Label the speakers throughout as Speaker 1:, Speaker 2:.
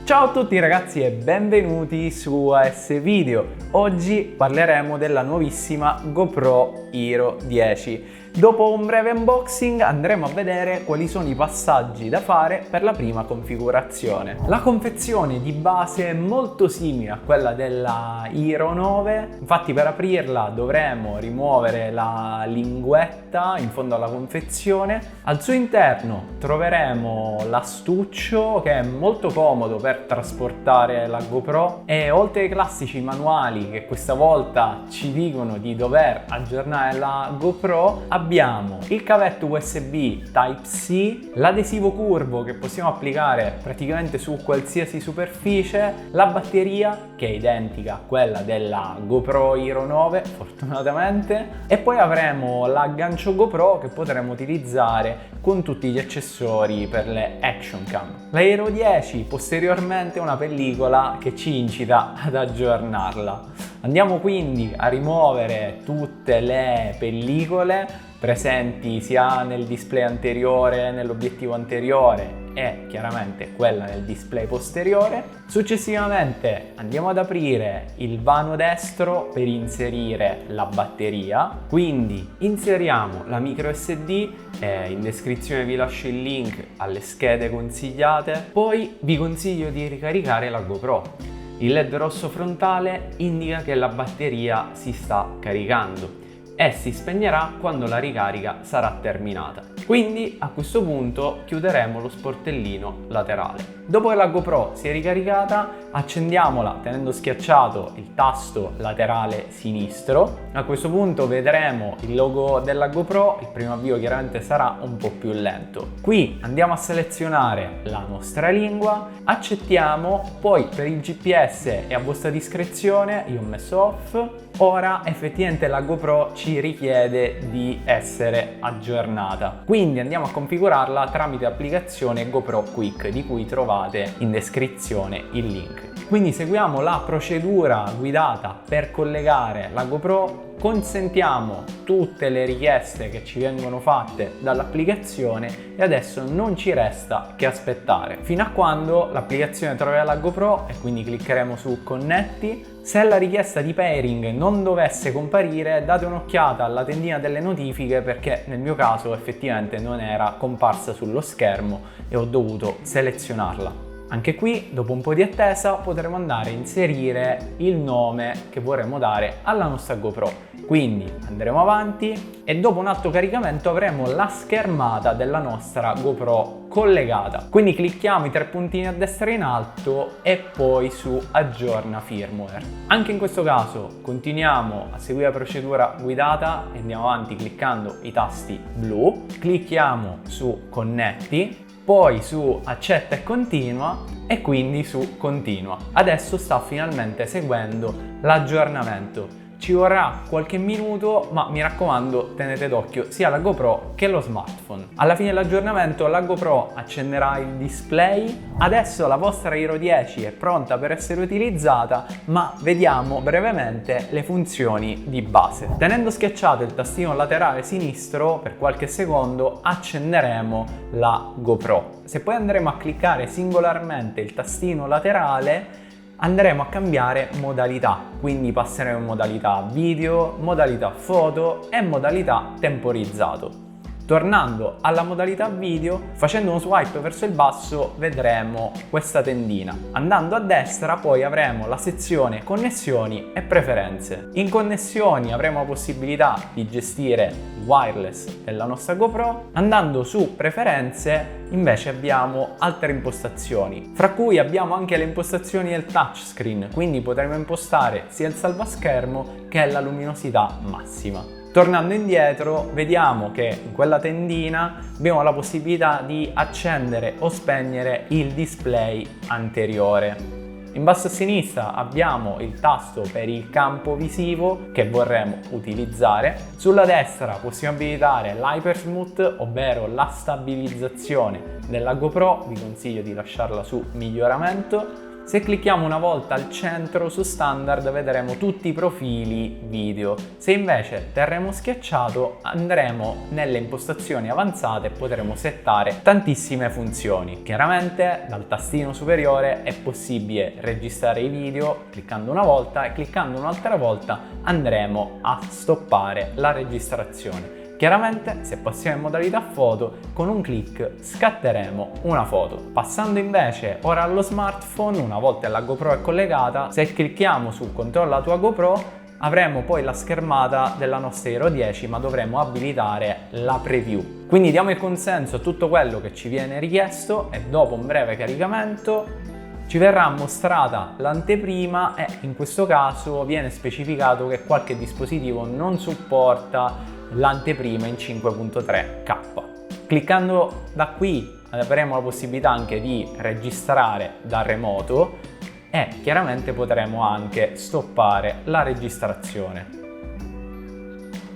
Speaker 1: Ciao a tutti ragazzi e benvenuti su AS Video. Oggi parleremo della nuovissima GoPro Hero 10. Dopo un breve unboxing andremo a vedere quali sono i passaggi da fare per la prima configurazione. La confezione di base è molto simile a quella della Hero 9, infatti per aprirla dovremo rimuovere la linguetta in fondo alla confezione. Al suo interno troveremo l'astuccio che è molto comodo per trasportare la GoPro e oltre ai classici manuali che questa volta ci dicono di dover aggiornare la GoPro, abbiamo il cavetto USB Type-C, l'adesivo curvo che possiamo applicare praticamente su qualsiasi superficie, la batteria che è identica a quella della GoPro Hero 9 fortunatamente, e poi avremo l'aggancio GoPro che potremo utilizzare con tutti gli accessori per le action cam. La Hero 10 posteriormente è una pellicola che ci incita ad aggiornarla. Andiamo quindi a rimuovere tutte le pellicole presenti sia nel display anteriore, nell'obiettivo anteriore e chiaramente quella nel display posteriore. Successivamente andiamo ad aprire il vano destro per inserire la batteria, quindi inseriamo la micro SD, in descrizione vi lascio il link alle schede consigliate. Poi vi consiglio di ricaricare la GoPro. Il LED rosso frontale indica che la batteria si sta caricando e si spegnerà quando la ricarica sarà terminata. Quindi a questo punto chiuderemo lo sportellino laterale. Dopo che la GoPro si è ricaricata, accendiamola tenendo schiacciato il tasto laterale sinistro. A questo punto vedremo il logo della GoPro, il primo avvio chiaramente sarà un po' più lento. Qui andiamo a selezionare la nostra lingua, accettiamo, poi per il GPS è a vostra discrezione, io ho messo off. Ora effettivamente la GoPro ci richiede di essere aggiornata, quindi andiamo a configurarla tramite applicazione GoPro Quick di cui trovate in descrizione il link. Quindi seguiamo la procedura guidata per collegare la GoPro, consentiamo tutte le richieste che ci vengono fatte dall'applicazione e adesso non ci resta che aspettare fino a quando l'applicazione troverà la GoPro e quindi cliccheremo su connetti. Se la richiesta di pairing non dovesse comparire, date un'occhiata alla tendina delle notifiche perché nel mio caso effettivamente non era comparsa sullo schermo e ho dovuto selezionarla. Anche qui, dopo un po' di attesa, potremo andare a inserire il nome che vorremmo dare alla nostra GoPro. Quindi andremo avanti e dopo un altro caricamento avremo la schermata della nostra GoPro collegata. Quindi clicchiamo i tre puntini a destra in alto e poi su aggiorna firmware. Anche in questo caso continuiamo a seguire la procedura guidata e andiamo avanti cliccando i tasti blu. Clicchiamo su connetti, poi su accetta e continua e quindi su continua. Adesso sta finalmente seguendo l'aggiornamento. Ci vorrà qualche minuto, ma mi raccomando tenete d'occhio sia la GoPro che lo smartphone. Alla fine dell'aggiornamento la GoPro accenderà il display. Adesso la vostra Hero 10 è pronta per essere utilizzata, ma vediamo brevemente le funzioni di base. Tenendo schiacciato il tastino laterale sinistro per qualche secondo accenderemo la GoPro. Se poi andremo a cliccare singolarmente il tastino laterale andremo a cambiare modalità, quindi passeremo in modalità video, modalità foto e modalità temporizzato. Tornando alla modalità video, facendo uno swipe verso il basso vedremo questa tendina. Andando a destra poi avremo la sezione connessioni e preferenze. In connessioni avremo la possibilità di gestire il wireless della nostra GoPro. Andando su preferenze invece abbiamo altre impostazioni, fra cui abbiamo anche le impostazioni del touchscreen, quindi potremo impostare sia il salvaschermo che la luminosità massima. Tornando indietro, vediamo che in quella tendina abbiamo la possibilità di accendere o spegnere il display anteriore. In basso a sinistra abbiamo il tasto per il campo visivo che vorremmo utilizzare. Sulla destra possiamo abilitare l'Hypersmooth, ovvero la stabilizzazione della GoPro, vi consiglio di lasciarla su miglioramento. Se clicchiamo una volta al centro su standard vedremo tutti i profili video. Se invece terremo schiacciato andremo nelle impostazioni avanzate e potremo settare tantissime funzioni. Chiaramente dal tastino superiore è possibile registrare i video cliccando una volta e cliccando un'altra volta andremo a stoppare la registrazione. Chiaramente, se passiamo in modalità foto, con un clic scatteremo una foto. Passando invece ora allo smartphone, una volta la GoPro è collegata, se clicchiamo su controlla la tua GoPro, avremo poi la schermata della nostra Hero 10, ma dovremo abilitare la preview. Quindi diamo il consenso a tutto quello che ci viene richiesto e dopo un breve caricamento ci verrà mostrata l'anteprima e in questo caso viene specificato che qualche dispositivo non supporta l'anteprima in 5.3K. Cliccando da qui avremo la possibilità anche di registrare da remoto e chiaramente potremo anche stoppare la registrazione.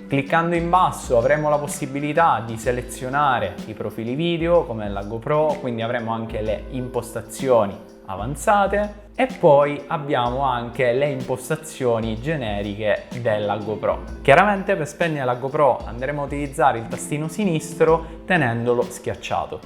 Speaker 1: Cliccando in basso avremo la possibilità di selezionare i profili video come la GoPro, quindi avremo anche le impostazioni avanzate e poi abbiamo anche le impostazioni generiche della GoPro. Chiaramente per spegnere la GoPro andremo a utilizzare il tastino sinistro tenendolo schiacciato.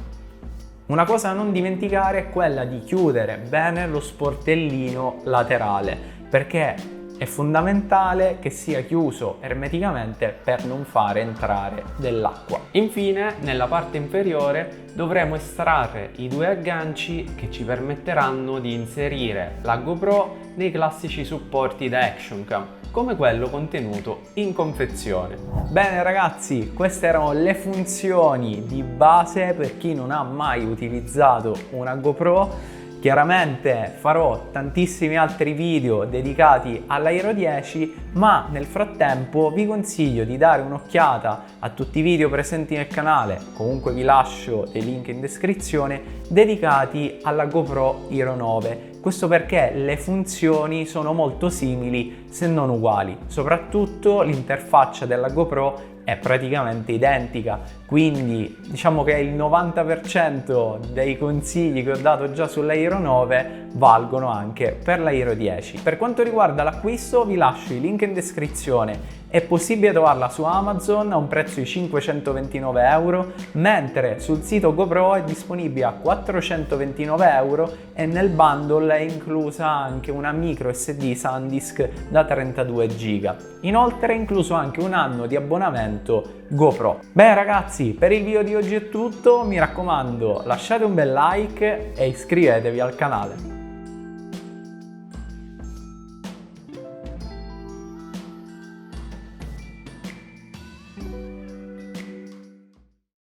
Speaker 1: Una cosa da non dimenticare è quella di chiudere bene lo sportellino laterale, perché è fondamentale che sia chiuso ermeticamente per non fare entrare dell'acqua. Infine, nella parte inferiore dovremo estrarre i due agganci che ci permetteranno di inserire la GoPro nei classici supporti da action cam, come quello contenuto in confezione. Bene ragazzi, queste erano le funzioni di base per chi non ha mai utilizzato una GoPro. Chiaramente farò tantissimi altri video dedicati alla Hero 10, ma nel frattempo vi consiglio di dare un'occhiata a tutti i video presenti nel canale, comunque vi lascio dei link in descrizione, dedicati alla GoPro Hero 9. Questo perché le funzioni sono molto simili se non uguali, soprattutto l'interfaccia della GoPro è praticamente identica, quindi diciamo che il 90% dei consigli che ho dato già sulla Hero 9 valgono anche per la Hero 10. Per quanto riguarda l'acquisto vi lascio i link in descrizione. È possibile trovarla su Amazon a un prezzo di 529 euro, mentre sul sito GoPro è disponibile a 429 euro e nel bundle è inclusa anche una micro SD SanDisk da 32 GB. Inoltre è incluso anche un anno di abbonamento GoPro. Bene ragazzi, per il video di oggi è tutto, mi raccomando lasciate un bel like e iscrivetevi al canale.